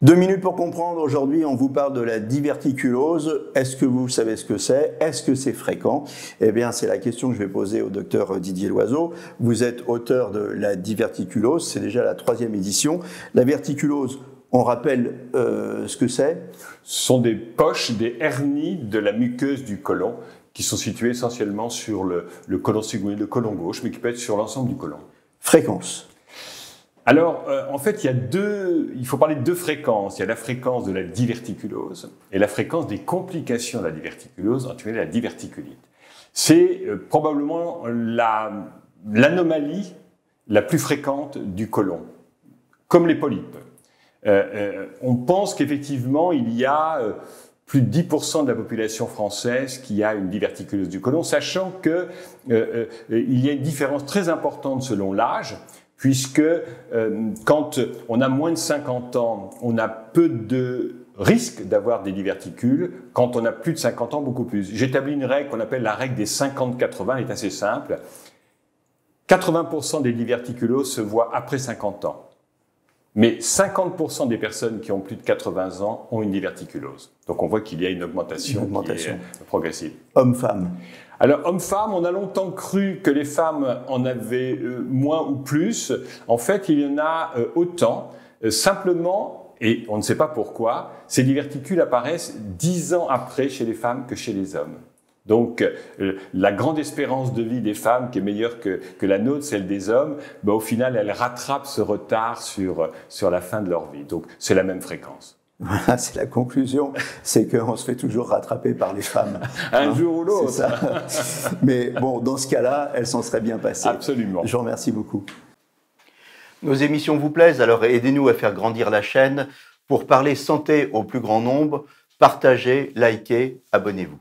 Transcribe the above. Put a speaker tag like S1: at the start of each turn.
S1: 2 minutes pour comprendre. Aujourd'hui, on vous parle de la diverticulose. Est-ce que vous savez ce que c'est? Est-ce que c'est fréquent? Eh bien, c'est la question que je vais poser au docteur Didier Loiseau. Vous êtes auteur de la diverticulose. C'est déjà la 3e édition. La verticulose, on rappelle ce que c'est?
S2: Ce sont des poches, des hernies de la muqueuse du côlon qui sont situées essentiellement sur le côlon sigmoïde, le côlon gauche, mais qui peut être sur l'ensemble du côlon.
S1: Fréquence.
S2: Alors, en fait, il faut parler de 2 fréquences. Il y a la fréquence de la diverticulose et la fréquence des complications de la diverticulose, en particulier la diverticulite. C'est probablement l'anomalie la plus fréquente du côlon, comme les polypes. On pense qu'effectivement, il y a plus de 10% de la population française qui a une diverticulose du côlon, sachant qu'il y a une différence très importante selon l'âge, puisque quand on a moins de 50 ans, on a peu de risque d'avoir des diverticules, quand on a plus de 50 ans, beaucoup plus. J'établis une règle qu'on appelle la règle des 50-80, elle est assez simple. 80% des diverticuloses se voient après 50 ans. Mais 50% des personnes qui ont plus de 80 ans ont une diverticulose. Donc on voit qu'il y a une augmentation. Qui est progressive.
S1: Homme-femme.
S2: Alors, homme-femme, on a longtemps cru que les femmes en avaient moins ou plus. En fait, il y en a autant. Simplement, et on ne sait pas pourquoi, ces diverticules apparaissent 10 ans après chez les femmes que chez les hommes. Donc, la grande espérance de vie des femmes, qui est meilleure que la nôtre, celle des hommes, au final, elles rattrapent ce retard sur la fin de leur vie. Donc, c'est la même fréquence.
S1: Voilà, c'est la conclusion, c'est qu'on se fait toujours rattraper par les femmes.
S2: Un jour ou l'autre.
S1: Mais bon, dans ce cas-là, elles s'en seraient bien passées.
S2: Absolument.
S1: Je vous remercie beaucoup.
S3: Nos émissions vous plaisent, alors aidez-nous à faire grandir la chaîne. Pour parler santé au plus grand nombre, partagez, likez, abonnez-vous.